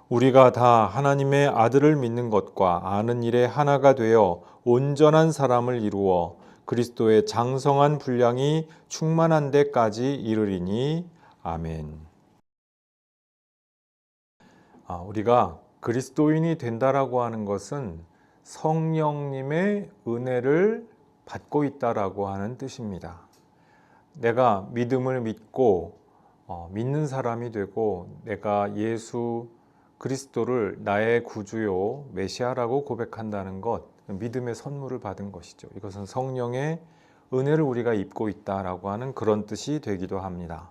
우리가 다 하나님의 아들을 믿는 것과 아는 일에 하나가 되어 온전한 사람을 이루어 그리스도의 장성한 분량이 충만한 데까지 이르리니. 아멘. 우리가 그리스도인이 된다라고 하는 것은 성령님의 은혜를 받고 있다라고 하는 뜻입니다. 내가 믿음을 믿고 믿는 사람이 되고 내가 예수 그리스도를 나의 구주요 메시아라고 고백한다는 것, 믿음의 선물을 받은 것이죠. 이것은 성령의 은혜를 우리가 입고 있다라고 하는 그런 뜻이 되기도 합니다.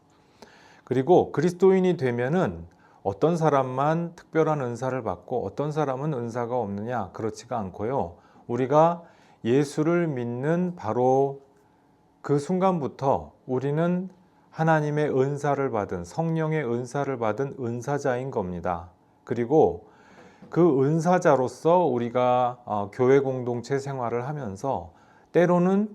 그리고 그리스도인이 되면은 어떤 사람만 특별한 은사를 받고 어떤 사람은 은사가 없느냐, 그렇지가 않고요. 우리가 예수를 믿는 바로 그 순간부터 우리는 하나님의 은사를 받은, 성령의 은사를 받은 은사자인 겁니다. 그리고 그 은사자로서 우리가 교회 공동체 생활을 하면서 때로는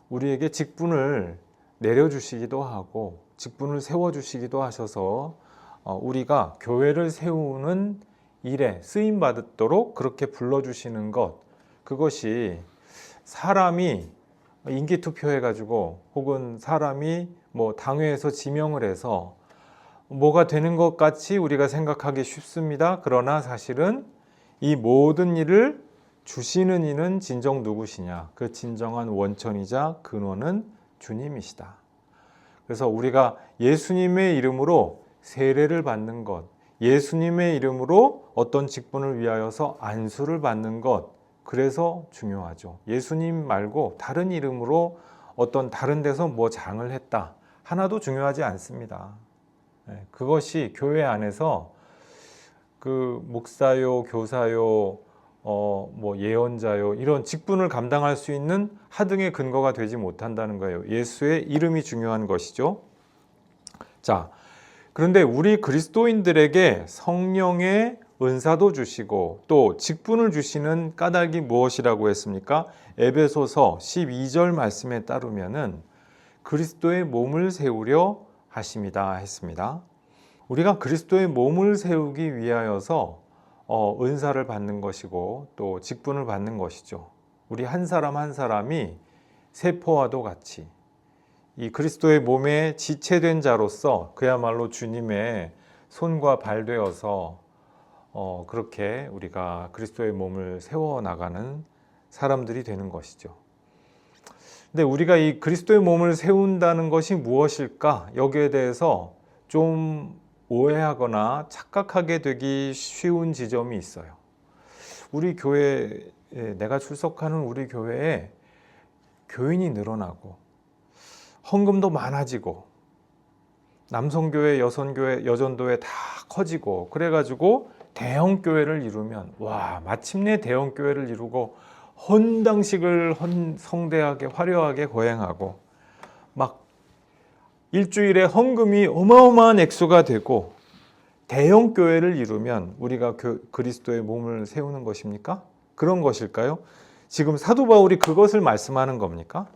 우리에게 직분을 내려주시기도 하고 직분을 세워주시기도 하셔서 우리가 교회를 세우는 일에 쓰임받도록 그렇게 불러주시는 것, 그것이 사람이 인기투표해가지고 혹은 사람이 당회에서 지명을 해서 뭐가 되는 것 같이 우리가 생각하기 쉽습니다. 그러나 사실은 이 모든 일을 주시는 이는 진정 누구시냐? 그 진정한 원천이자 근원은 주님이시다. 그래서 우리가 예수님의 이름으로 세례를 받는 것, 예수님의 이름으로 어떤 직분을 위하여서 안수를 받는 것, 그래서 중요하죠. 예수님 말고 다른 이름으로 어떤 다른 데서 장을 했다, 하나도 중요하지 않습니다. 그것이 교회 안에서 그 목사요, 교사요, 예언자요, 이런 직분을 감당할 수 있는 하등의 근거가 되지 못한다는 거예요. 예수의 이름이 중요한 것이죠. 자, 그런데 우리 그리스도인들에게 성령의 은사도 주시고 또 직분을 주시는 까닭이 무엇이라고 했습니까? 에베소서 12절 말씀에 따르면은 그리스도의 몸을 세우려 하심이다 했습니다. 우리가 그리스도의 몸을 세우기 위하여서 은사를 받는 것이고 또 직분을 받는 것이죠. 우리 한 사람 한 사람이 세포와도 같이 이 그리스도의 몸에 지체된 자로서 그야말로 주님의 손과 발 되어서 그렇게 우리가 그리스도의 몸을 세워나가는 사람들이 되는 것이죠. 근데 우리가 이 그리스도의 몸을 세운다는 것이 무엇일까? 여기에 대해서 좀 오해하거나 착각하게 되기 쉬운 지점이 있어요. 우리 교회에, 내가 출석하는 우리 교회에 교인이 늘어나고 헌금도 많아지고 남성교회, 여성교회, 여전도회 다 커지고 그래가지고 대형교회를 이루면 마침내 대형교회를 이루고 헌당식을 성대하게 화려하게 거행하고 막 일주일에 헌금이 어마어마한 액수가 되고 대형교회를 이루면 우리가 그리스도의 몸을 세우는 것입니까? 그런 것일까요? 지금 사도 바울이 그것을 말씀하는 겁니까?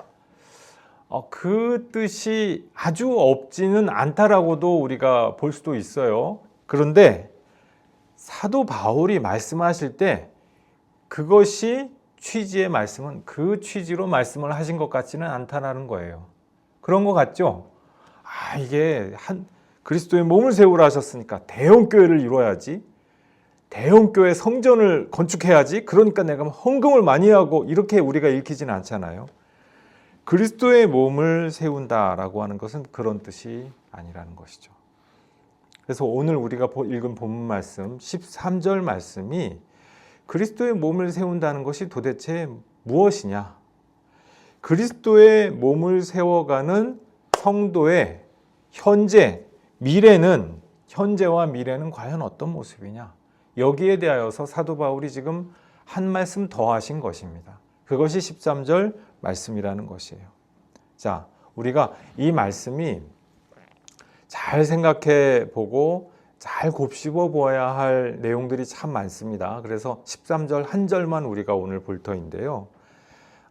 그 뜻이 아주 없지는 않다라고도 우리가 볼 수도 있어요. 그런데 사도 바울이 말씀하실 때 그것이 취지의 말씀은 그 취지로 말씀을 하신 것 같지는 않다는 거예요. 그런 것 같죠? 이게 그리스도의 몸을 세우라 하셨으니까 대형교회를 이루어야지, 대형교회 성전을 건축해야지, 그러니까 내가 헌금을 많이 하고, 이렇게 우리가 읽히지는 않잖아요. 그리스도의 몸을 세운다라고 하는 것은 그런 뜻이 아니라는 것이죠. 그래서 오늘 우리가 읽은 본문 말씀 13절 말씀이 그리스도의 몸을 세운다는 것이 도대체 무엇이냐? 그리스도의 몸을 세워가는 성도의 현재와 미래는 과연 어떤 모습이냐? 여기에 대하여서 사도 바울이 지금 한 말씀 더 하신 것입니다. 그것이 13절 말씀이라는 것이에요. 자, 우리가 이 말씀이 잘 생각해 보고 잘 곱씹어 보아야 할 내용들이 참 많습니다. 그래서 13절 한 절만 우리가 오늘 볼 터인데요.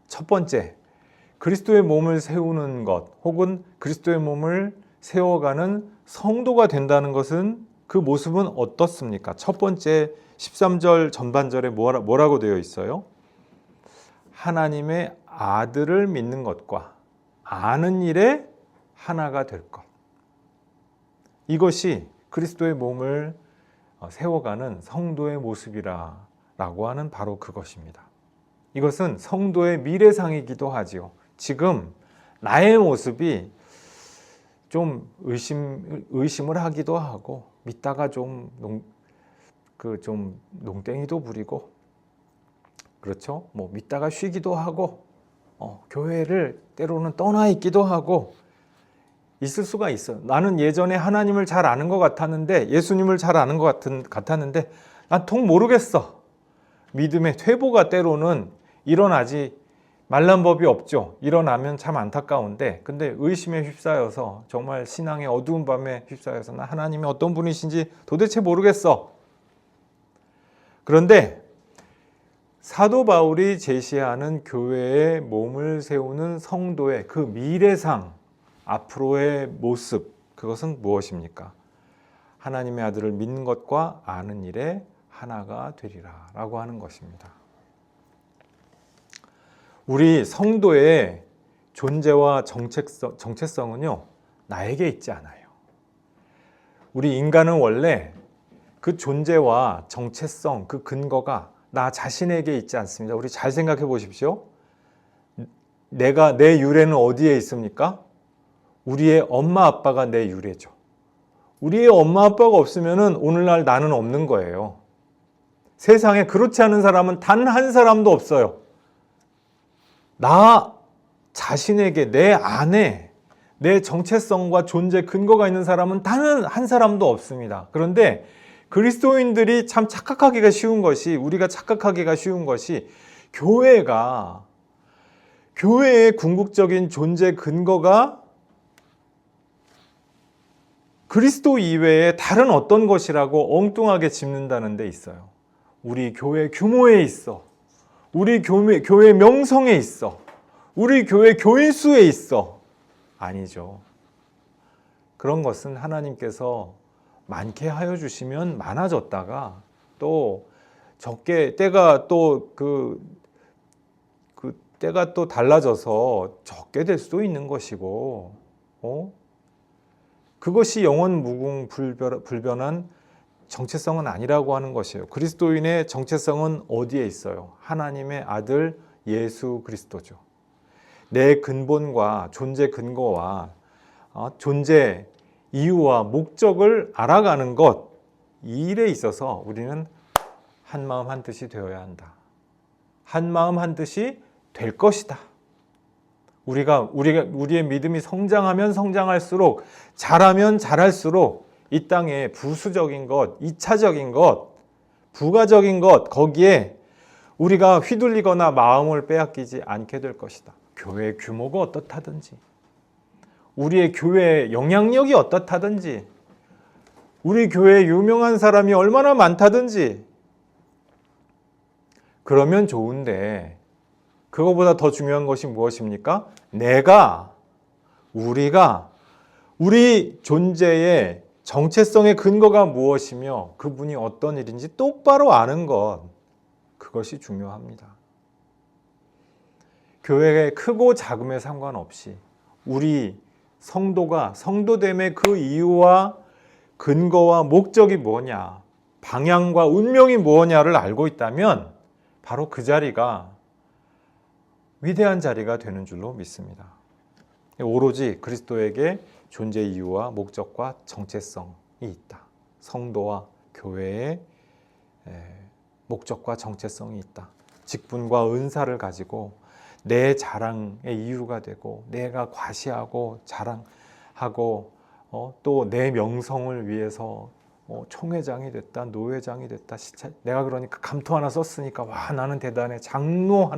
첫 번째, 그리스도의 몸을 세우는 것 혹은 그리스도의 몸을 세워가는 성도가 된다는 것은 그 모습은 어떻습니까? 첫 번째 13절 전반절에 뭐라고 되어 있어요? 하나님의 아들을 믿는 것과 아는 일에 하나가 될 것. 이것이 그리스도의 몸을 세워가는 성도의 모습이라고 하는 바로 그것입니다. 이것은 성도의 미래상이기도 하지요. 지금 나의 모습이 좀 의심을 하기도 하고 믿다가 좀 농땡이도 부리고 그렇죠? 뭐 믿다가 쉬기도 하고 교회를 때로는 떠나 있기도 하고 있을 수가 있어요. 나는 예전에 하나님을 잘 아는 것 같았는데 예수님을 잘 아는 것 같았는데 난 통 모르겠어. 믿음의 퇴보가 때로는 일어나지 말란 법이 없죠. 일어나면 참 안타까운데 근데 의심에 휩싸여서 정말 신앙의 어두운 밤에 휩싸여서 나 하나님이 어떤 분이신지 도대체 모르겠어. 그런데 사도 바울이 제시하는 교회의 몸을 세우는 성도의 그 미래상 앞으로의 모습 그것은 무엇입니까? 하나님의 아들을 믿는 것과 아는 일에 하나가 되리라 라고 하는 것입니다. 우리 성도의 존재와 정체성은요, 나에게 있지 않아요. 우리 인간은 원래 그 존재와 정체성, 그 근거가 나 자신에게 있지 않습니다. 우리 잘 생각해 보십시오. 내 유래는 어디에 있습니까? 우리의 엄마 아빠가 내 유래죠. 우리의 엄마 아빠가 없으면 오늘날 나는 없는 거예요. 세상에 그렇지 않은 사람은 단 한 사람도 없어요. 나 자신에게 내 안에 내 정체성과 존재 근거가 있는 사람은 단 한 사람도 없습니다. 그런데 그리스도인들이 참 착각하기가 쉬운 것이 우리가 착각하기가 쉬운 것이 교회의 궁극적인 존재 근거가 그리스도 이외에 다른 어떤 것이라고 엉뚱하게 짚는다는 데 있어요. 우리 교회 규모에 있어. 우리 교회 명성에 있어. 우리 교회 교인 수에 있어. 아니죠. 그런 것은 하나님께서 많게 하여 주시면 많아졌다가 또 적게 때가 또 때가 또 달라져서 적게 될 수도 있는 것이고, 그것이 영원 무궁 불변한 정체성은 아니라고 하는 것이에요. 그리스도인의 정체성은 어디에 있어요? 하나님의 아들 예수 그리스도죠. 내 근본과 존재 근거와 존재 이유와 목적을 알아가는 것, 이 일에 있어서 우리는 한 마음 한 뜻이 되어야 한다. 한 마음 한 뜻이 될 것이다. 우리의 믿음이 성장하면 성장할수록, 자라면 자랄수록 이 땅에 부수적인 것, 2차적인 것, 부가적인 것, 거기에 우리가 휘둘리거나 마음을 빼앗기지 않게 될 것이다. 교회 규모가 어떻다든지, 우리의 교회의 영향력이 어떻다든지, 우리 교회에 유명한 사람이 얼마나 많다든지, 그러면 좋은데 그거보다 더 중요한 것이 무엇입니까? 우리 존재의 정체성의 근거가 무엇이며 그분이 어떤 일인지 똑바로 아는 것, 그것이 중요합니다. 교회의 크고 작음에 상관없이 우리 성도가 성도됨의 그 이유와 근거와 목적이 뭐냐, 방향과 운명이 뭐냐를 알고 있다면 바로 그 자리가 위대한 자리가 되는 줄로 믿습니다. 오로지 그리스도에게 존재 이유와 목적과 정체성이 있다. 성도와 교회의 목적과 정체성이 있다. 직분과 은사를 가지고 내 자랑의 이유가 되고 내가 과시하고 자랑하고 또 내 명성을 위해서 총회장이 됐다, 노회장이 됐다. 내가 그러니까 감토 하나 썼으니까 와 나는 대단해. 장로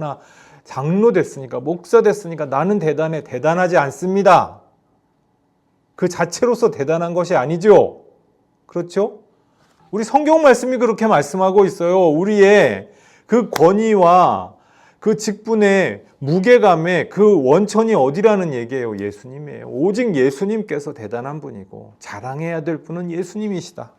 됐으니까, 목사 됐으니까 나는 대단해. 대단하지 않습니다. 그 자체로서 대단한 것이 아니죠. 그렇죠? 우리 성경 말씀이 그렇게 말씀하고 있어요. 우리의 그 권위와 그 직분의 무게감의 그 원천이 어디라는 얘기예요? 예수님이에요. 오직 예수님께서 대단한 분이고 자랑해야 될 분은 예수님이시다.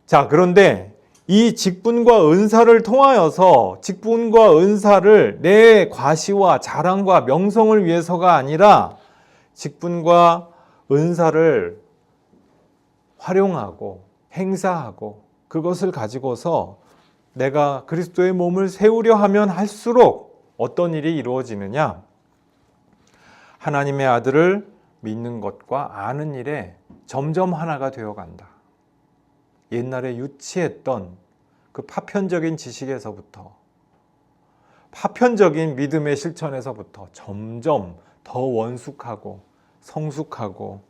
자, 그런데 이 직분과 은사를 통하여서 직분과 은사를 내 과시와 자랑과 명성을 위해서가 아니라 직분과 은사를 활용하고 행사하고 그것을 가지고서 내가 그리스도의 몸을 세우려 하면 할수록 어떤 일이 이루어지느냐? 하나님의 아들을 믿는 것과 아는 일에 점점 하나가 되어간다. 옛날에 유치했던 그 파편적인 지식에서부터, 파편적인 믿음의 실천에서부터 점점 더 원숙하고 성숙하고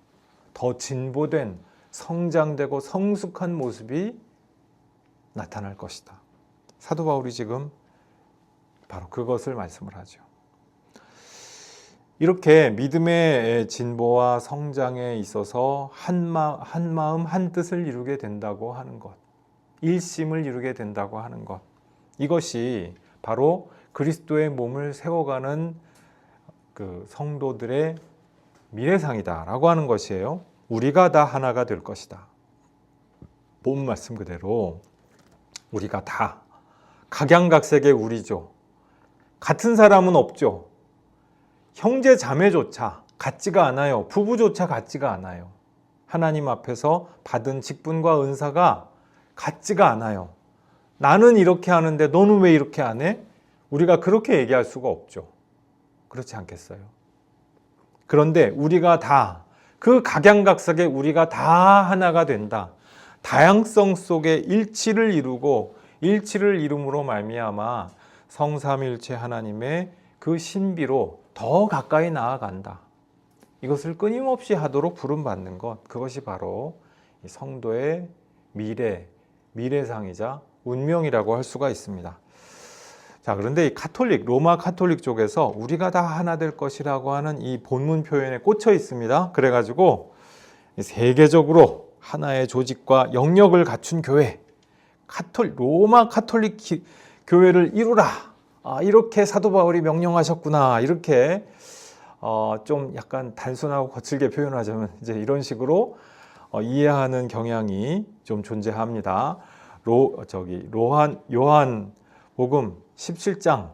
더 진보된 성장되고 성숙한 모습이 나타날 것이다. 사도 바울이 지금 바로 그것을 말씀을 하죠. 이렇게 믿음의 진보와 성장에 있어서 한 마음 한 뜻을 이루게 된다고 하는 것, 일심을 이루게 된다고 하는 것, 이것이 바로 그리스도의 몸을 세워가는 그 성도들의 미래상이다라고 하는 것이에요. 우리가 다 하나가 될 것이다. 본 말씀 그대로 우리가 다 각양각색의 우리죠. 같은 사람은 없죠. 형제 자매조차 같지가 않아요. 부부조차 같지가 않아요. 하나님 앞에서 받은 직분과 은사가 같지가 않아요. 나는 이렇게 하는데 너는 왜 이렇게 안 해? 우리가 그렇게 얘기할 수가 없죠. 그렇지 않겠어요? 그런데 우리가 다 그 각양각색의 우리가 다 하나가 된다. 다양성 속에 일치를 이루고 일치를 이룸으로 말미암아 성삼일체 하나님의 그 신비로 더 가까이 나아간다. 이것을 끊임없이 하도록 부름받는 것, 그것이 바로 성도의 미래상이자 운명이라고 할 수가 있습니다. 자, 그런데 이 로마 카톨릭 쪽에서 우리가 다 하나 될 것이라고 하는 이 본문 표현에 꽂혀 있습니다. 그래가지고 세계적으로 하나의 조직과 영역을 갖춘 교회, 로마 카톨릭 교회를 이루라. 이렇게 사도 바울이 명령하셨구나. 이렇게 좀 약간 단순하고 거칠게 표현하자면 이제 이런 식으로 이해하는 경향이 좀 존재합니다. 요한 복음 17장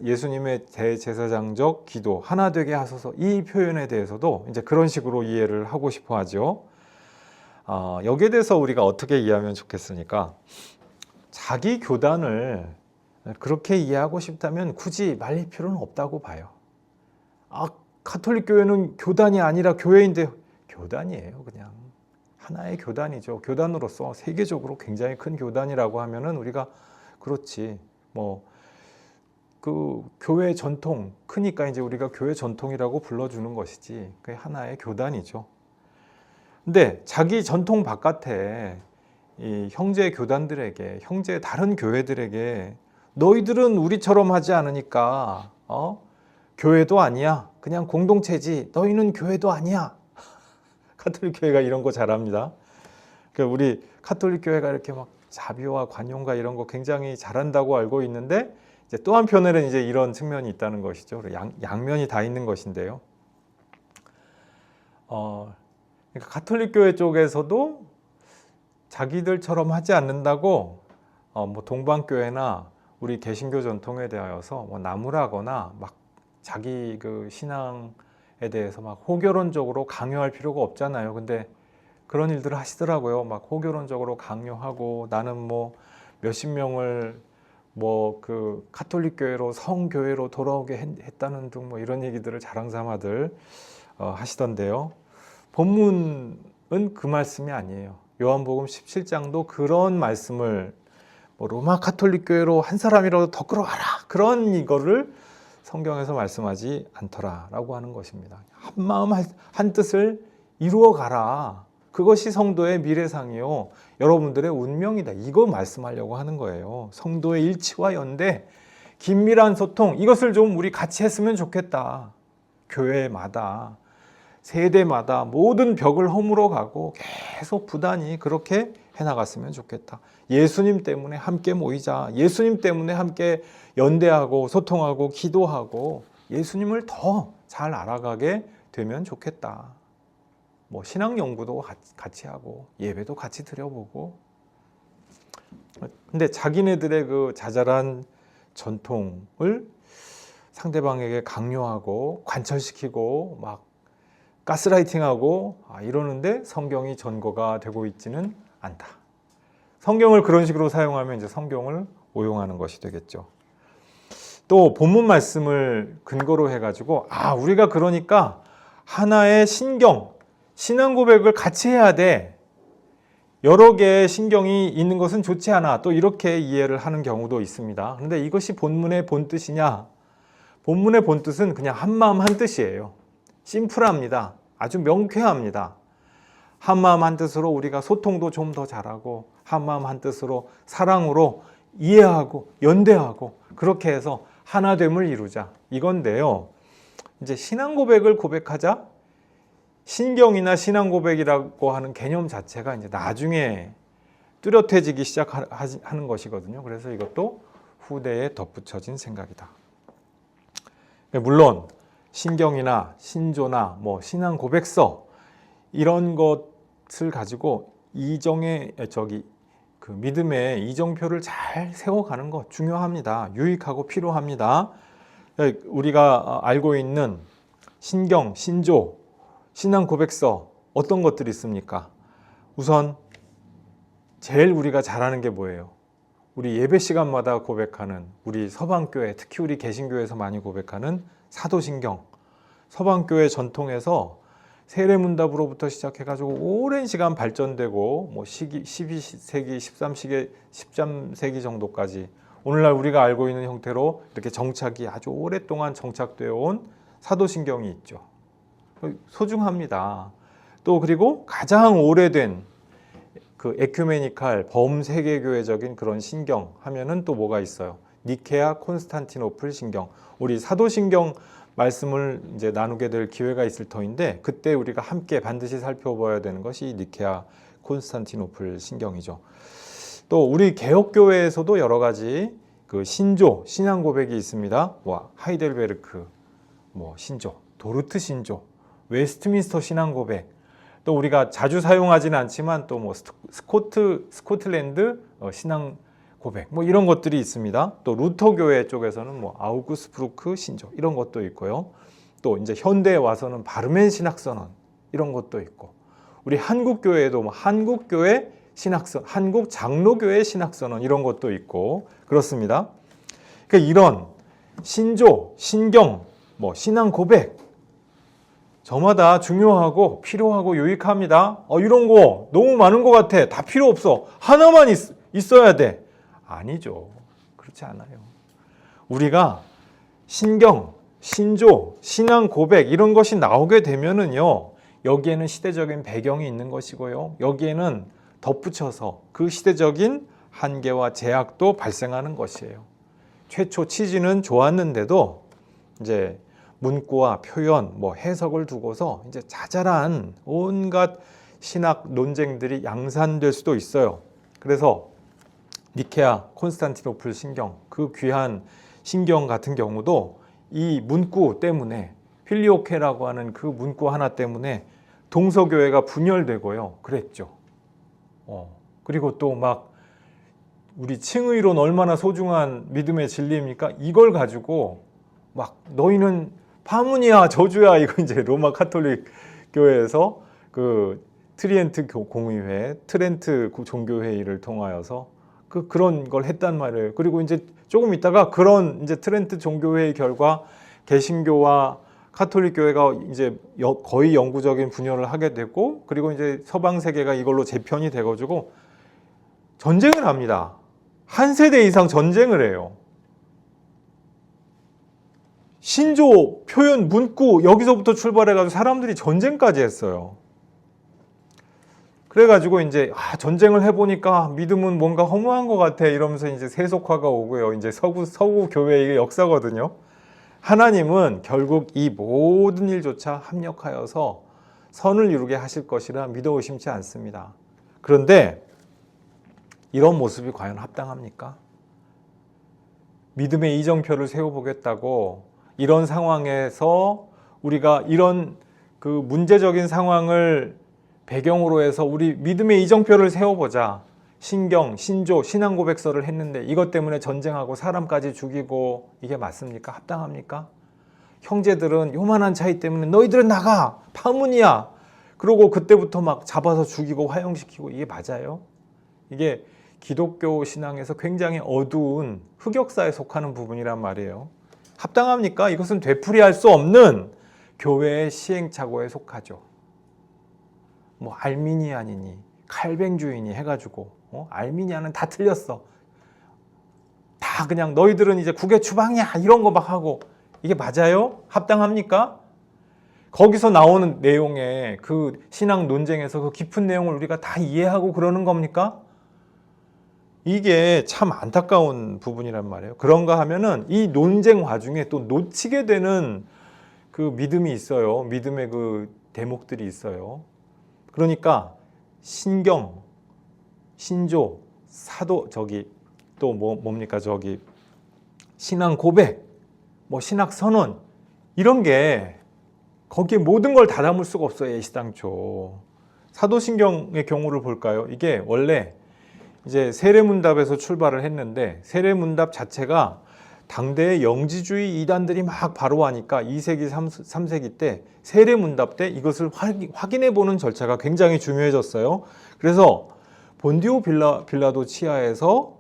예수님의 대제사장적 기도 하나 되게 하소서, 이 표현에 대해서도 이제 그런 식으로 이해를 하고 싶어 하죠. 여기에 대해서 우리가 어떻게 이해하면 좋겠습니까? 자기 교단을 그렇게 이해하고 싶다면 굳이 말릴 필요는 없다고 봐요. 카톨릭 교회는 교단이 아니라 교회인데, 교단이에요. 그냥 하나의 교단이죠. 교단으로서 세계적으로 굉장히 큰 교단이라고 하면은 우리가 그렇지, 그 교회 전통 크니까 이제 우리가 교회 전통이라고 불러주는 것이지, 그게 하나의 교단이죠. 근데 자기 전통 바깥에 이 형제 교단들에게, 형제 다른 교회들에게 너희들은 우리처럼 하지 않으니까 교회도 아니야, 그냥 공동체지, 너희는 교회도 아니야. 카톨릭 교회가 이런 거 잘합니다. 우리 카톨릭 교회가 이렇게 막 자비와 관용과 이런 거 굉장히 잘한다고 알고 있는데, 이제 또 한편에는 이제 이런 측면이 있다는 것이죠. 양면이 다 있는 것인데요. 그러니까 카톨릭 교회 쪽에서도 자기들처럼 하지 않는다고 동방교회나 우리 개신교 전통에 대하여서 나무라거나 막 자기 그 신앙에 대해서 막 호결론적으로 강요할 필요가 없잖아요. 근데 그런 일들을 하시더라고요. 막 호결론적으로 강요하고, 나는 몇십 명을 그 카톨릭 교회로, 성교회로 돌아오게 했다는 등 이런 얘기들을 자랑삼아들 하시던데요. 본문은 그 말씀이 아니에요. 요한복음 17장도 그런 말씀을 로마 카톨릭 교회로 한 사람이라도 더 끌어와라, 그런 이거를 성경에서 말씀하지 않더라라고 하는 것입니다. 한 마음 한 뜻을 이루어 가라. 그것이 성도의 미래상이요, 여러분들의 운명이다. 이거 말씀하려고 하는 거예요. 성도의 일치와 연대, 긴밀한 소통, 이것을 좀 우리 같이 했으면 좋겠다. 교회마다, 세대마다 모든 벽을 허물어 가고 계속 부단히 그렇게 해나갔으면 좋겠다. 예수님 때문에 함께 모이자. 예수님 때문에 함께 연대하고 소통하고 기도하고 예수님을 더 잘 알아가게 되면 좋겠다. 뭐 신앙 연구도 같이 하고 예배도 같이 드려보고. 근데 자기네들의 그 자잘한 전통을 상대방에게 강요하고 관철시키고 막 가스라이팅하고 이러는데 성경이 전거가 되고 있지는 않다. 성경을 그런 식으로 사용하면 이제 성경을 오용하는 것이 되겠죠. 또 본문 말씀을 근거로 해가지고 우리가 그러니까 하나의 신경, 신앙 고백을 같이 해야 돼. 여러 개의 신경이 있는 것은 좋지 않아. 또 이렇게 이해를 하는 경우도 있습니다. 그런데 이것이 본문의 본뜻이냐? 본문의 본뜻은 그냥 한마음 한뜻이에요. 심플합니다. 아주 명쾌합니다. 한마음 한뜻으로 우리가 소통도 좀 더 잘하고 한마음 한뜻으로 사랑으로 이해하고 연대하고 그렇게 해서 하나됨을 이루자. 이건데요. 이제 신앙 고백을 고백하자. 신경이나 신앙 고백이라고 하는 개념 자체가 이제 나중에 뚜렷해지기 시작하는 것이거든요. 그래서 이것도 후대에 덧붙여진 생각이다. 물론 신경이나 신조나 뭐 신앙 고백서 이런 것을 가지고 그 믿음의 이정표를 잘 세워가는 것 중요합니다. 유익하고 필요합니다. 우리가 알고 있는 신경, 신조, 신앙 고백서 어떤 것들이 있습니까? 우선 제일 우리가 잘하는 게 뭐예요? 우리 예배 시간마다 고백하는 우리 서방교회, 특히 우리 개신교에서 많이 고백하는 사도신경. 서방교회 전통에서 세례문답으로부터 시작해가지고 오랜 시간 발전되고 뭐 12세기, 13세기 정도까지 오늘날 우리가 알고 있는 형태로 이렇게 정착이 아주 오랫동안 정착되어 온 사도신경이 있죠. 소중합니다. 또 그리고 가장 오래된 그 에큐메니칼 범세계교회적인 그런 신경 하면은 또 뭐가 있어요? 니케아 콘스탄티노플 신경. 우리 사도신경 말씀을 이제 나누게 될 기회가 있을 터인데 그때 우리가 함께 반드시 살펴봐야 되는 것이 니케아 콘스탄티노플 신경이죠. 또 우리 개혁교회에서도 여러 가지 그 신조, 신앙 고백이 있습니다. 하이델베르크 신조, 도르트 신조, 웨스트민스터 신앙 고백. 또 우리가 자주 사용하지는 않지만 또 스코틀랜드 신앙 고백 이런 것들이 있습니다. 또 루터 교회 쪽에서는 아우구스부르크 신조 이런 것도 있고요. 또 이제 현대에 와서는 바르멘 신학선언 이런 것도 있고 우리 한국 교회에도 한국 교회 신학선, 한국 장로교회 신학선언 이런 것도 있고 그렇습니다. 그러니까 이런 신조, 신경, 신앙 고백 저마다 중요하고 필요하고 유익합니다. 이런 거 너무 많은 것 같아. 다 필요 없어. 하나만 있어야 돼. 아니죠. 그렇지 않아요. 우리가 신경, 신조, 신앙 고백 이런 것이 나오게 되면은요. 여기에는 시대적인 배경이 있는 것이고요. 여기에는 덧붙여서 그 시대적인 한계와 제약도 발생하는 것이에요. 최초 취지는 좋았는데도 이제 문구와 표현, 해석을 두고서 이제 자잘한 온갖 신학 논쟁들이 양산될 수도 있어요. 그래서 니케아 콘스탄티노플 신경, 그 귀한 신경 같은 경우도 이 문구 때문에 필리오케라고 하는 그 문구 하나 때문에 동서교회가 분열되고요. 그랬죠. 그리고 또 우리 칭의론 얼마나 소중한 믿음의 진리입니까? 이걸 가지고 너희는 파문이야, 저주야, 이거 이제 로마 카톨릭 교회에서 그 트리엔트 공의회, 트렌트 종교회의를 통하여서 그런 걸 했단 말이에요. 그리고 이제 조금 있다가 그런 이제 트렌트 종교회의 결과 개신교와 카톨릭 교회가 이제 거의 영구적인 분열을 하게 되고 그리고 이제 서방 세계가 이걸로 재편이 돼가지고 전쟁을 합니다. 한 세대 이상 전쟁을 해요. 신조, 표현, 문구 여기서부터 출발해가지고 사람들이 전쟁까지 했어요. 그래가지고 이제 전쟁을 해보니까 믿음은 뭔가 허무한 것 같아 이러면서 이제 세속화가 오고요. 이제 서구 교회의 역사거든요. 하나님은 결국 이 모든 일조차 합력하여서 선을 이루게 하실 것이라 믿어 의심치 않습니다. 그런데 이런 모습이 과연 합당합니까? 믿음의 이정표를 세워보겠다고 이런 상황에서 우리가 이런 그 문제적인 상황을 배경으로 해서 우리 믿음의 이정표를 세워보자. 신경, 신조, 신앙 고백서를 했는데 이것 때문에 전쟁하고 사람까지 죽이고 이게 맞습니까? 합당합니까? 형제들은 요만한 차이 때문에 너희들은 나가! 파문이야! 그러고 그때부터 막 잡아서 죽이고 화형시키고 이게 맞아요? 이게 기독교 신앙에서 굉장히 어두운 흑역사에 속하는 부분이란 말이에요. 합당합니까? 이것은 되풀이할 수 없는 교회의 시행착오에 속하죠. 뭐 알미니안이니 칼뱅주의니 해가지고 알미니안은 다 틀렸어. 다 그냥 너희들은 이제 국의 추방이야 이런 거 막 하고 이게 맞아요? 합당합니까? 거기서 나오는 내용에 그 신앙 논쟁에서 그 깊은 내용을 우리가 다 이해하고 그러는 겁니까? 이게 참 안타까운 부분이란 말이에요. 그런가 하면은 이 논쟁 와중에 또 놓치게 되는 그 믿음이 있어요. 믿음의 그 대목들이 있어요. 그러니까 신경, 신조, 사도 또 뭡니까 신앙 고백, 뭐 신학 선언 이런 게 거기에 모든 걸 다 담을 수가 없어요. 애시당초. 사도신경의 경우를 볼까요? 이게 원래 이제 세례문답에서 출발을 했는데 세례문답 자체가 당대의 영지주의 이단들이 막 바로하니까 2세기, 3세기 때 세례문답 때 이것을 확인해 보는 절차가 굉장히 중요해졌어요. 그래서 본디오 빌라도 치하에서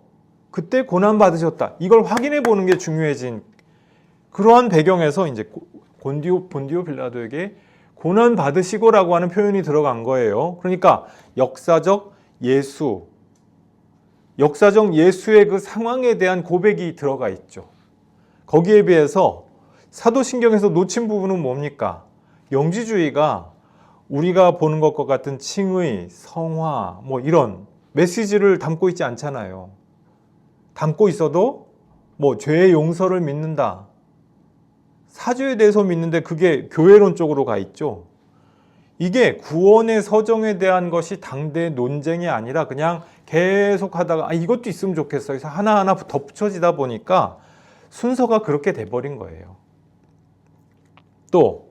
그때 고난 받으셨다. 이걸 확인해 보는 게 중요해진 그러한 배경에서 이제 본디오 빌라도에게 고난 받으시고라고 하는 표현이 들어간 거예요. 그러니까 역사적 예수의 그 상황에 대한 고백이 들어가 있죠. 거기에 비해서 사도신경에서 놓친 부분은 뭡니까? 영지주의가 우리가 보는 것과 같은 칭의, 성화 뭐 이런 메시지를 담고 있지 않잖아요. 담고 있어도 뭐 죄의 용서를 믿는다. 사죄에 대해서 믿는데 그게 교회론 쪽으로 가 있죠. 이게 구원의 서정에 대한 것이 당대 논쟁이 아니라 그냥 계속 하다가 이것도 있으면 좋겠어. 그래서 하나하나 덧붙여지다 보니까 순서가 그렇게 돼버린 거예요. 또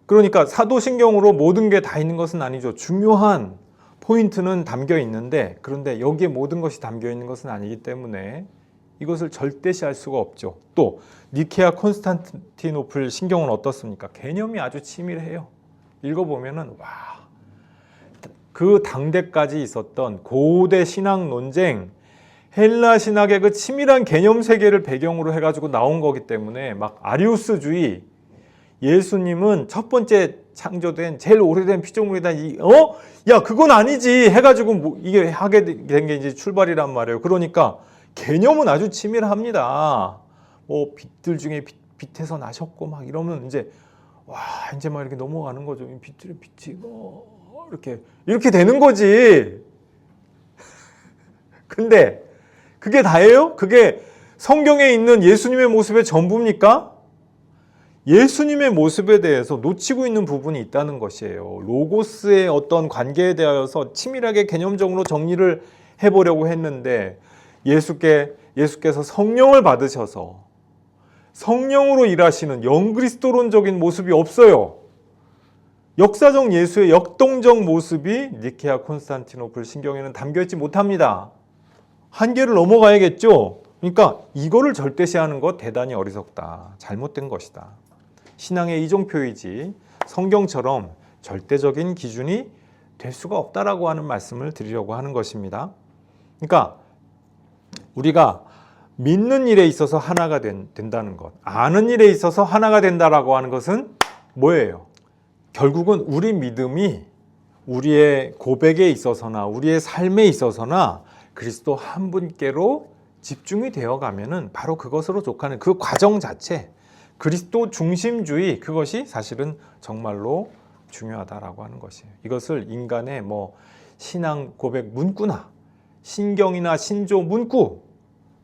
그러니까 사도신경으로 모든 게 다 있는 것은 아니죠. 중요한 포인트는 담겨 있는데 그런데 여기에 모든 것이 담겨 있는 것은 아니기 때문에 이것을 절대시할 수가 없죠. 또 니케아 콘스탄티노플 신경은 어떻습니까? 개념이 아주 치밀해요. 읽어보면은 그 당대까지 있었던 고대 신학 논쟁, 헬라 신학의 그 치밀한 개념 세계를 배경으로 해가지고 나온 거기 때문에 막 아리우스주의, 예수님은 첫 번째 창조된 제일 오래된 피조물이다. 야 그건 아니지 해가지고 이게 하게 된 게 이제 출발이란 말이에요. 그러니까 개념은 아주 치밀합니다. 뭐 빛들 중에 빛에서 나셨고 막 이러면 이제 이제 막 이렇게 넘어가는 거죠. 빛이 이렇게 되는 거지. 근데 그게 다예요? 그게 성경에 있는 예수님의 모습의 전부입니까? 예수님의 모습에 대해서 놓치고 있는 부분이 있다는 것이에요. 로고스의 어떤 관계에 대하여서 치밀하게 개념적으로 정리를 해보려고 했는데 예수께서 성령을 받으셔서 성령으로 일하시는 영그리스도론적인 모습이 없어요. 역사적 예수의 역동적 모습이 니케아 콘스탄티노플 신경에는 담겨있지 못합니다. 한계를 넘어가야겠죠. 그러니까 이거를 절대시하는 것 대단히 어리석다. 잘못된 것이다. 신앙의 이종표이지 성경처럼 절대적인 기준이 될 수가 없다라고 하는 말씀을 드리려고 하는 것입니다. 그러니까 우리가 믿는 일에 있어서 하나가 된다는 것, 아는 일에 있어서 하나가 된다라고 하는 것은 뭐예요? 결국은 우리 믿음이 우리의 고백에 있어서나 우리의 삶에 있어서나 그리스도 한 분께로 집중이 되어 가면은 바로 그것으로 족하는 그 과정 자체, 그리스도 중심주의, 그것이 사실은 정말로 중요하다라고 하는 것이에요. 이것을 인간의 신앙 고백 문구나 신경이나 신조 문구,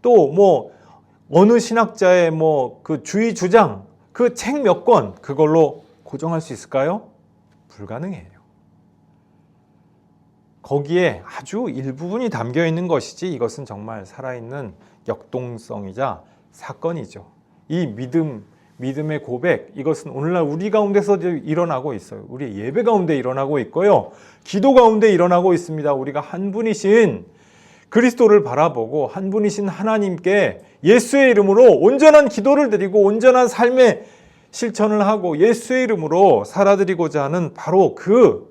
또 어느 신학자의 그 주의 주장, 그 책 몇 권 그걸로 고정할 수 있을까요? 불가능해요. 거기에 아주 일부분이 담겨 있는 것이지 이것은 정말 살아있는 역동성이자 사건이죠. 이 믿음, 믿음의 고백, 이것은 오늘날 우리 가운데서 일어나고 있어요. 우리 예배 가운데 일어나고 있고요. 기도 가운데 일어나고 있습니다. 우리가 한 분이신 그리스도를 바라보고 한 분이신 하나님께 예수의 이름으로 온전한 기도를 드리고 온전한 삶의 실천을 하고 예수의 이름으로 살아드리고자 하는 바로 그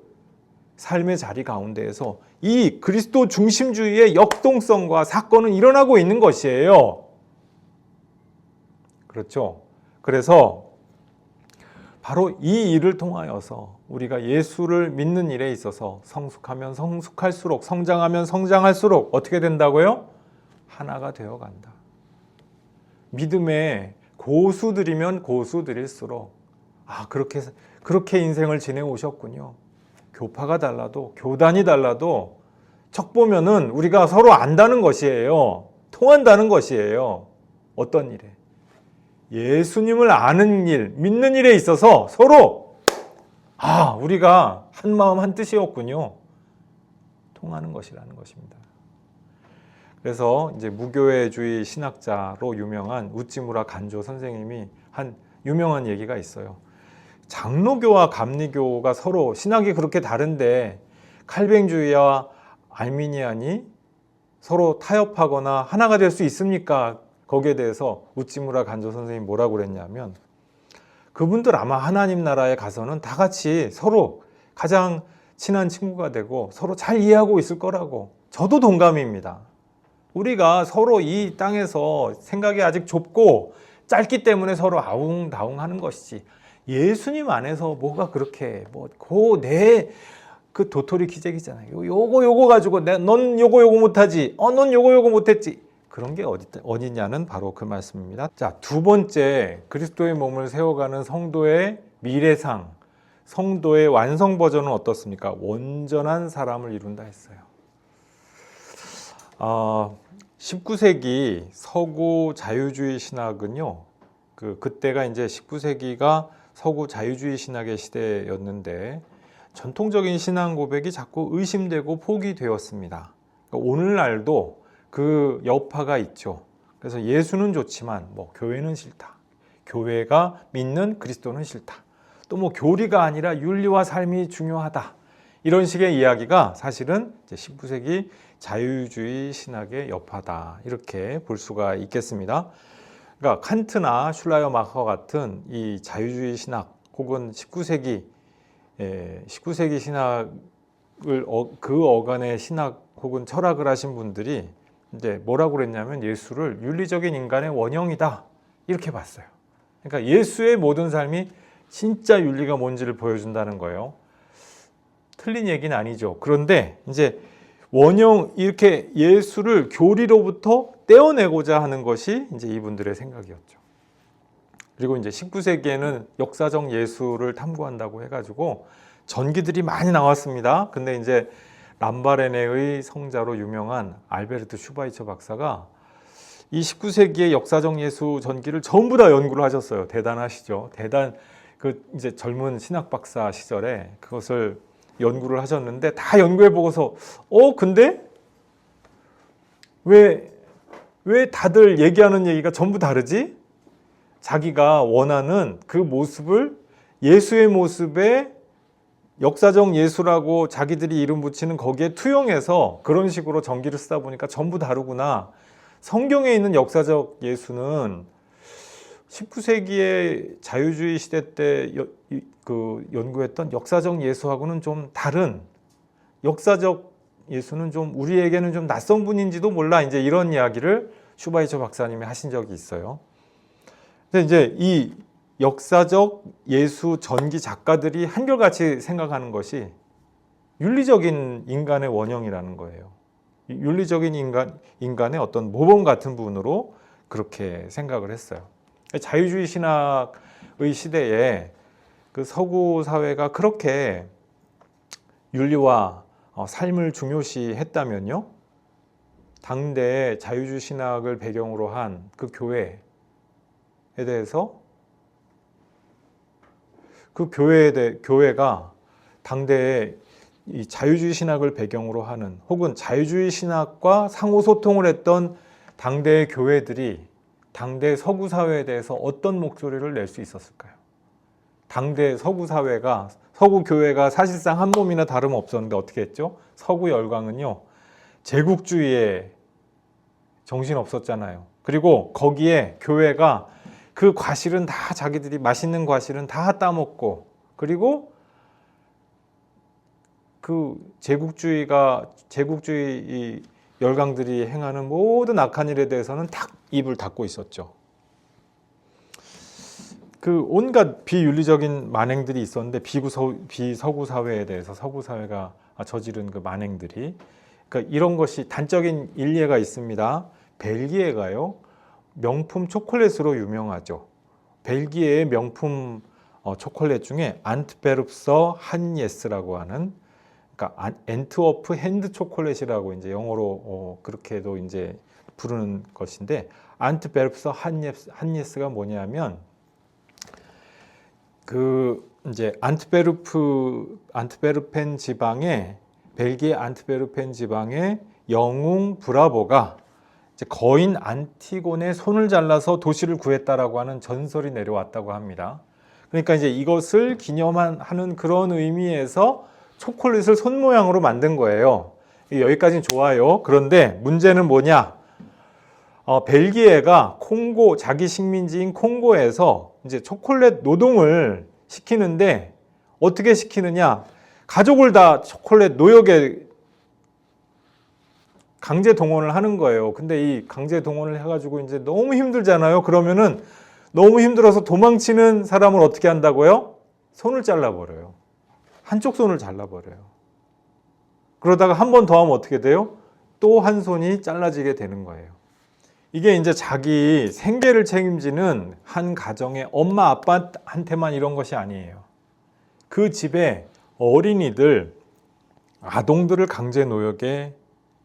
삶의 자리 가운데에서 이 그리스도 중심주의의 역동성과 사건은 일어나고 있는 것이에요. 그렇죠? 그래서 바로 이 일을 통하여서 우리가 예수를 믿는 일에 있어서 성숙하면 성숙할수록, 성장하면 성장할수록 어떻게 된다고요? 하나가 되어 간다. 믿음의 고수들이면 고수들일수록 그렇게 인생을 지내오셨군요. 교파가 달라도, 교단이 달라도 척 보면은 우리가 서로 안다는 것이에요. 통한다는 것이에요. 어떤 일에? 예수님을 아는 일, 믿는 일에 있어서 서로 우리가 한 마음 한 뜻이었군요. 통하는 것이라는 것입니다. 그래서 이제 무교회주의 신학자로 유명한 우찌무라 간조 선생님이 한 유명한 얘기가 있어요. 장로교와 감리교가 서로 신학이 그렇게 다른데 칼뱅주의와 알미니안이 서로 타협하거나 하나가 될 수 있습니까? 거기에 대해서 우찌무라 간조 선생님이 뭐라고 그랬냐면 그분들 아마 하나님 나라에 가서는 다 같이 서로 가장 친한 친구가 되고 서로 잘 이해하고 있을 거라고. 저도 동감입니다. 우리가 서로 이 땅에서 생각이 아직 좁고 짧기 때문에 서로 아웅다웅 하는 것이지 예수님 안에서 뭐가 그렇게 그 도토리 기적이잖아요. 요거 가지고 넌 요거 못하지. 넌 요거 못했지. 그런 게 어디냐는 바로 그 말씀입니다. 자, 두 번째, 그리스도의 몸을 세워가는 성도의 미래상, 성도의 완성 버전은 어떻습니까? 온전한 사람을 이룬다 했어요. 19세기 서구 자유주의 신학은요, 그때가 이제 19세기가 서구 자유주의 신학의 시대였는데, 전통적인 신앙 고백이 자꾸 의심되고 포기되었습니다. 그러니까 오늘날도 그 여파가 있죠. 그래서 예수는 좋지만 교회는 싫다. 교회가 믿는 그리스도는 싫다. 또 교리가 아니라 윤리와 삶이 중요하다. 이런 식의 이야기가 사실은 이제 19세기 자유주의 신학의 여파다. 이렇게 볼 수가 있겠습니다. 그러니까 칸트나 슐라이어마커 같은 이 자유주의 신학 혹은 19세기 신학을 그 어간의 신학 혹은 철학을 하신 분들이 이제 뭐라고 그랬냐면 예수를 윤리적인 인간의 원형이다 이렇게 봤어요. 그러니까 예수의 모든 삶이 진짜 윤리가 뭔지를 보여준다는 거예요. 틀린 얘기는 아니죠. 그런데 이제 원형 이렇게 예수를 교리로부터 떼어내고자 하는 것이 이제 이분들의 생각이었죠. 그리고 이제 19세기에는 역사적 예수를 탐구한다고 해가지고 전기들이 많이 나왔습니다. 근데 이제 람바레네의 성자로 유명한 알베르트 슈바이처 박사가 이 19세기의 역사적 예수 전기를 전부 다 연구를 하셨어요. 대단하시죠. 이제 젊은 신학 박사 시절에 그것을 연구를 하셨는데 다 연구해 보고서 근데 왜 다들 얘기하는 얘기가 전부 다르지? 자기가 원하는 그 모습을 예수의 모습에 역사적 예수라고 자기들이 이름 붙이는 거기에 투영해서 그런 식으로 전기를 쓰다 보니까 전부 다르구나. 성경에 있는 역사적 예수는 19세기의 자유주의 시대 때 연구했던 역사적 예수하고는 좀 다른, 역사적 예수는 좀 우리에게는 좀 낯선 분인지도 몰라. 이제 이런 이야기를 슈바이처 박사님이 하신 적이 있어요. 근데 이제 이 역사적 예수 전기 작가들이 한결같이 생각하는 것이 윤리적인 인간의 원형이라는 거예요. 윤리적인 인간의 어떤 모범 같은 분으로 그렇게 생각을 했어요. 자유주의 신학의 시대에 그 서구 사회가 그렇게 윤리와 삶을 중요시했다면요, 당대 자유주의 신학을 배경으로 한 그 교회에 대해서 그 교회가 당대의 이 자유주의 신학을 배경으로 하는 혹은 자유주의 신학과 상호소통을 했던 당대의 교회들이 당대 서구 사회에 대해서 어떤 목소리를 낼 수 있었을까요? 당대 서구 사회가, 서구 교회가 사실상 한 몸이나 다름없었는데 어떻게 했죠? 서구 열강은요, 제국주의에 정신 없었잖아요. 그리고 거기에 교회가 그 과실은 다 자기들이 맛있는 과실은 다 따먹고, 그리고 그 제국주의 이 열강들이 행하는 모든 악한 일에 대해서는 탁 입을 닫고 있었죠. 그 온갖 비윤리적인 만행들이 있었는데, 비서구 사회에 대해서 서구 사회가 저지른 그 만행들이, 그러니까 이런 것이 단적인 일례가 있습니다. 벨기에가요, 명품 초콜릿으로 유명하죠. 벨기에의 명품 초콜릿 중에 안트베르프서 한예스라고 하는, 그러니까 엔트워프 핸드 초콜릿이라고 이제 영어로 그렇게도 이제 부르는 것인데, 안트베르프서 한예스가 뭐냐면, 그 이제 안트베르펜 지방에, 벨기에 안트베르펜 지방의 영웅 브라보가 이제 거인 안티곤의 손을 잘라서 도시를 구했다라고 하는 전설이 내려왔다고 합니다. 그러니까 이제 이것을 기념하는 그런 의미에서 초콜릿을 손 모양으로 만든 거예요. 여기까지는 좋아요. 그런데 문제는 뭐냐? 벨기에가 콩고, 자기 식민지인 콩고에서 이제 초콜릿 노동을 시키는데 어떻게 시키느냐? 가족을 다 초콜릿 노역에 강제 동원을 하는 거예요. 근데 이 강제 동원을 해가지고 이제 너무 힘들잖아요. 그러면은 너무 힘들어서 도망치는 사람을 어떻게 한다고요? 손을 잘라버려요. 한쪽 손을 잘라버려요. 그러다가 한 번 더 하면 어떻게 돼요? 또 한 손이 잘라지게 되는 거예요. 이게 이제 자기 생계를 책임지는 한 가정의 엄마 아빠한테만 이런 것이 아니에요. 그 집에 어린이들, 아동들을 강제 노역에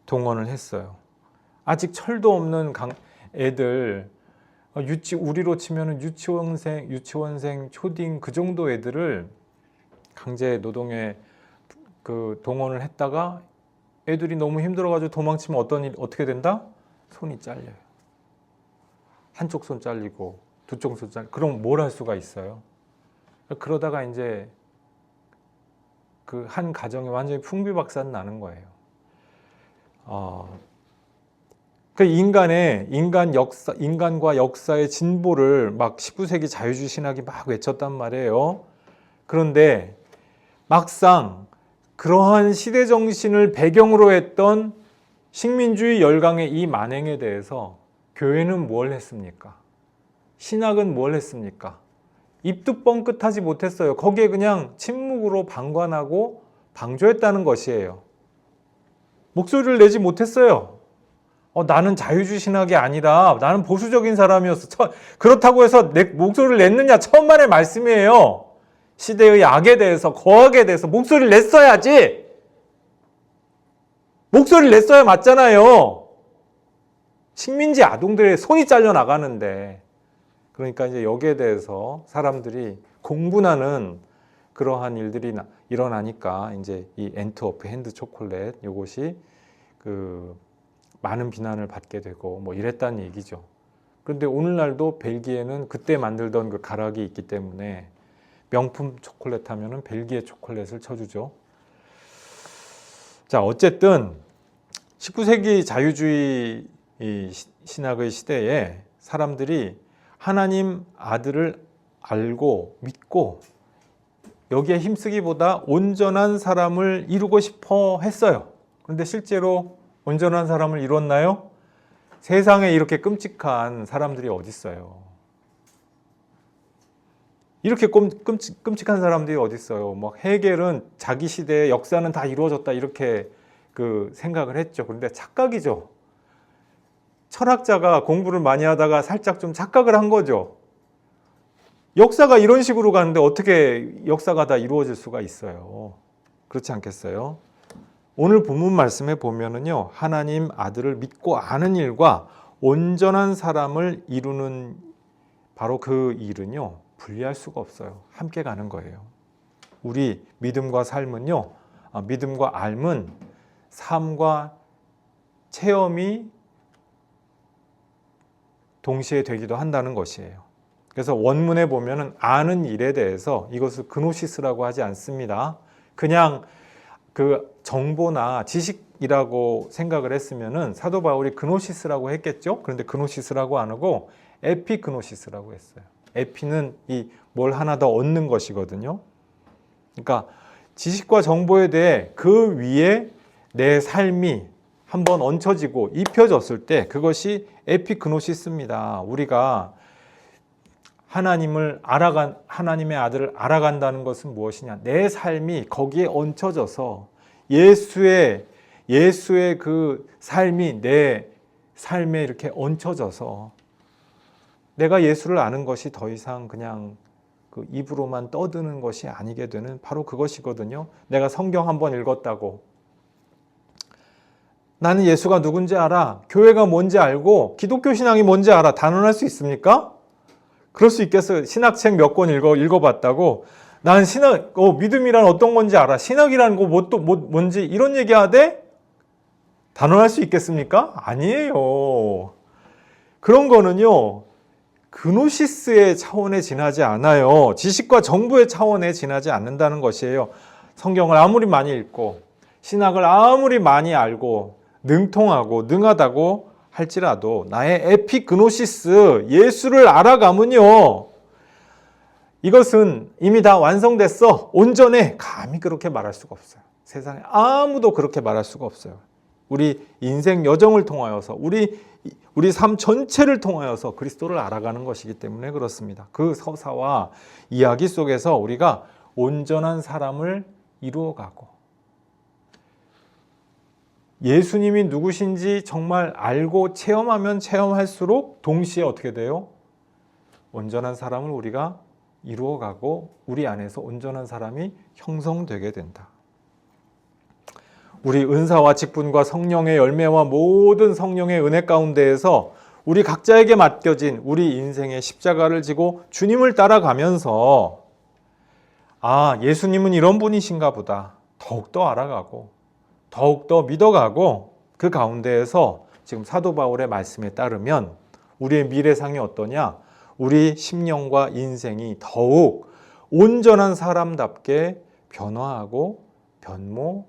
동원을 했어요. 아직 철도 없는 애들, 우리로 치면 유치원생, 초딩 그 정도 애들을 강제 노동에 그 동원을 했다가 애들이 너무 힘들어가지고 도망치면 어떻게 된다? 손이 잘려요. 한쪽 손 잘리고 두 쪽 손 잘리고. 그럼 뭘 할 수가 있어요? 그러다가 이제 그 한 가정이 완전히 풍비박산 나는 거예요. 그 인간과 역사의 진보를 막 19세기 자유주의 신학이 막 외쳤단 말이에요. 그런데 막상 그러한 시대 정신을 배경으로 했던 식민주의 열강의 이 만행에 대해서 교회는 뭘 했습니까? 신학은 뭘 했습니까? 입도 뻥끗하지 못했어요. 거기에 그냥 침묵으로 방관하고 방조했다는 것이에요. 목소리를 내지 못했어요. 나는 자유주의 신학이 아니라 나는 보수적인 사람이었어. 그렇다고 해서 내 목소리를 냈느냐? 천만의 말씀이에요. 시대의 악에 대해서, 거악에 대해서 목소리를 냈어야지. 목소리를 냈어야 맞잖아요. 식민지 아동들의 손이 잘려 나가는데. 그러니까 이제 여기에 대해서 사람들이 공분하는 그러한 일들이 일어나니까 이제 이 엔트워프 핸드 초콜릿 요것이 그 많은 비난을 받게 되고 뭐 이랬다는 얘기죠. 그런데 오늘날도 벨기에는 그때 만들던 그 가락이 있기 때문에 명품 초콜릿 하면은 벨기에 초콜릿을 쳐주죠. 자, 어쨌든 19세기 자유주의 신학의 시대에 사람들이 하나님 아들을 알고 믿고 여기에 힘쓰기보다 온전한 사람을 이루고 싶어 했어요. 그런데 실제로 온전한 사람을 이뤘나요? 세상에 이렇게 끔찍한 사람들이 어디 있어요? 이렇게 끔찍한 사람들이 어디 있어요? 막 헤겔은 자기 시대의 역사는 다 이루어졌다 이렇게 그 생각을 했죠. 그런데 착각이죠. 철학자가 공부를 많이 하다가 살짝 좀 착각을 한 거죠. 역사가 이런 식으로 가는데 어떻게 역사가 다 이루어질 수가 있어요? 그렇지 않겠어요? 오늘 본문 말씀에 보면은요, 하나님 아들을 믿고 아는 일과 온전한 사람을 이루는 바로 그 일은요, 분리할 수가 없어요. 함께 가는 거예요. 우리 믿음과 삶은요, 믿음과 알은 삶과 체험이 동시에 되기도 한다는 것이에요. 그래서 원문에 보면은 아는 일에 대해서 이것을 그노시스라고 하지 않습니다. 그냥 그 정보나 지식이라고 생각을 했으면은 사도 바울이 그노시스라고 했겠죠. 그런데 그노시스라고 안 하고 에피그노시스라고 했어요. 에피는 이 뭘 하나 더 얻는 것이거든요. 그러니까 지식과 정보에 대해 그 위에 내 삶이 한번 얹혀지고 입혀졌을 때 그것이 에피그노시스입니다. 우리가 하나님의 아들을 알아간다는 것은 무엇이냐? 내 삶이 거기에 얹혀져서 예수의 그 삶이 내 삶에 이렇게 얹혀져서 내가 예수를 아는 것이 더 이상 그냥 그 입으로만 떠드는 것이 아니게 되는 바로 그것이거든요. 내가 성경 한번 읽었다고 나는 예수가 누군지 알아, 교회가 뭔지 알고 기독교 신앙이 뭔지 알아, 단언할 수 있습니까? 그럴 수 있겠어요. 신학책 몇 권 읽어봤다고 나는 믿음이란 어떤 건지 알아, 신학이라는 거 뭔지 이런 얘기하되 단언할 수 있겠습니까? 아니에요. 그런 거는요 그노시스의 차원에 지나지 않아요. 지식과 정보의 차원에 지나지 않는다는 것이에요. 성경을 아무리 많이 읽고 신학을 아무리 많이 알고 능통하고 능하다고 할지라도 나의 에피그노시스, 예수를 알아가면요 이것은 이미 다 완성됐어, 온전해, 감히 그렇게 말할 수가 없어요. 세상에 아무도 그렇게 말할 수가 없어요. 우리 인생 여정을 통하여서 우리 삶 전체를 통하여서 그리스도를 알아가는 것이기 때문에 그렇습니다. 그 서사와 이야기 속에서 우리가 온전한 사람을 이루어가고 예수님이 누구신지 정말 알고 체험하면 체험할수록 동시에 어떻게 돼요? 온전한 사람을 우리가 이루어가고 우리 안에서 온전한 사람이 형성되게 된다. 우리 은사와 직분과 성령의 열매와 모든 성령의 은혜 가운데에서 우리 각자에게 맡겨진 우리 인생의 십자가를 지고 주님을 따라가면서 아, 예수님은 이런 분이신가 보다 더욱더 알아가고 더욱더 믿어가고 그 가운데에서 지금 사도 바울의 말씀에 따르면 우리의 미래상이 어떠냐? 우리 심령과 인생이 더욱 온전한 사람답게 변화하고 변모해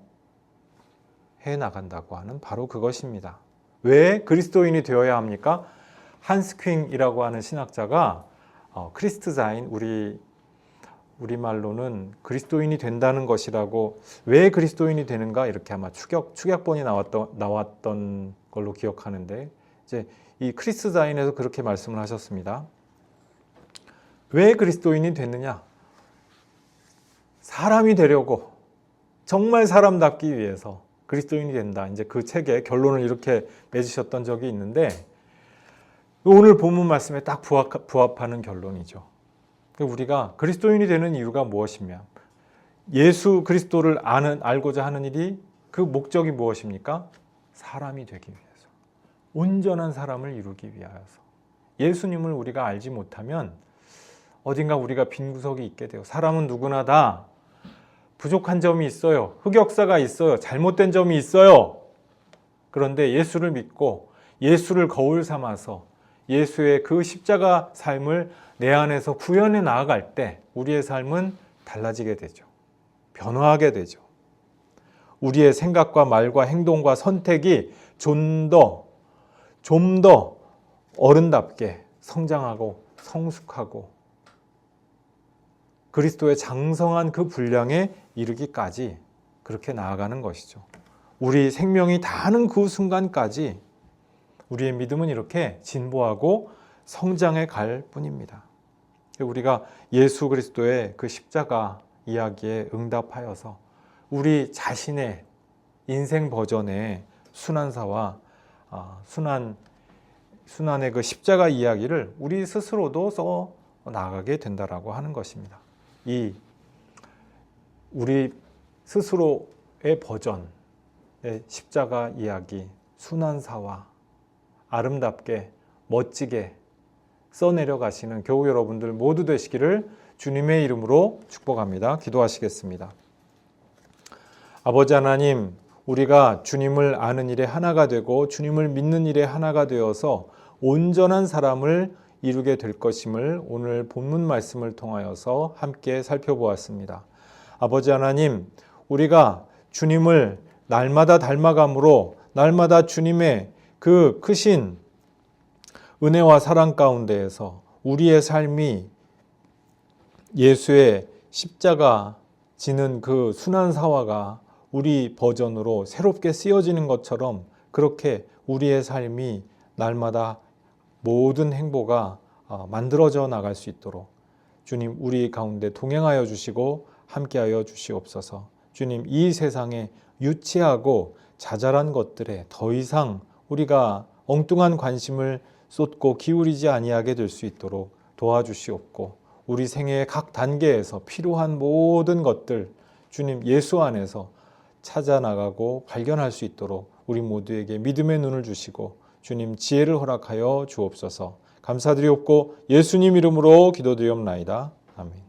나간다고 하는 바로 그것입니다. 왜 그리스도인이 되어야 합니까? 한스 퀼이라고 하는 신학자가 크리스트자인 우리말로는 그리스도인이 된다는 것이라고, 왜 그리스도인이 되는가 이렇게 아마 축약본이 나왔던 걸로 기억하는데 이제 이 크리스트자인에서 그렇게 말씀을 하셨습니다. 왜 그리스도인이 됐느냐? 사람이 되려고, 정말 사람답기 위해서 그리스도인이 된다. 이제 그 책의 결론을 이렇게 맺으셨던 적이 있는데 오늘 본문 말씀에 딱 부합하는 결론이죠. 우리가 그리스도인이 되는 이유가 무엇이며 예수 그리스도를 알고자 하는 일이 그 목적이 무엇입니까? 사람이 되기 위해서, 온전한 사람을 이루기 위하여서. 예수님을 우리가 알지 못하면 어딘가 우리가 빈 구석이 있게 돼요. 사람은 누구나 다 부족한 점이 있어요. 흑역사가 있어요. 잘못된 점이 있어요. 그런데 예수를 믿고 예수를 거울 삼아서 예수의 그 십자가 삶을 내 안에서 구현해 나아갈 때 우리의 삶은 달라지게 되죠. 변화하게 되죠. 우리의 생각과 말과 행동과 선택이 좀 더 어른답게 성장하고 성숙하고 그리스도의 장성한 그 분량에 이르기까지 그렇게 나아가는 것이죠. 우리 생명이 다하는 그 순간까지 우리의 믿음은 이렇게 진보하고 성장해 갈 뿐입니다. 우리가 예수 그리스도의 그 십자가 이야기에 응답하여서 우리 자신의 인생 버전의 순환사와 순환의 그 십자가 이야기를 우리 스스로도 써 나가게 된다라고 하는 것입니다. 이 우리 스스로의 버전의 십자가 이야기, 순환사와 아름답게 멋지게 써내려 가시는 교우 여러분들 모두 되시기를 주님의 이름으로 축복합니다. 기도하시겠습니다. 아버지 하나님, 우리가 주님을 아는 일에 하나가 되고 주님을 믿는 일에 하나가 되어서 온전한 사람을 이루게 될 것임을 오늘 본문 말씀을 통하여서 함께 살펴보았습니다. 아버지 하나님, 우리가 주님을 날마다 닮아감으로 날마다 주님의 그 크신 은혜와 사랑 가운데에서 우리의 삶이 예수의 십자가 지는 그 순환 사화가 우리 버전으로 새롭게 쓰여지는 것처럼 그렇게 우리의 삶이 날마다 모든 행보가 만들어져 나갈 수 있도록 주님 우리 가운데 동행하여 주시고 함께하여 주시옵소서. 주님, 이 세상에 유치하고 자잘한 것들에 더 이상 우리가 엉뚱한 관심을 쏟고 기울이지 아니하게 될 수 있도록 도와주시옵고, 우리 생애의 각 단계에서 필요한 모든 것들 주님 예수 안에서 찾아 나가고 발견할 수 있도록 우리 모두에게 믿음의 눈을 주시고 주님 지혜를 허락하여 주옵소서. 감사드리옵고 예수님 이름으로 기도드리옵나이다. 아멘.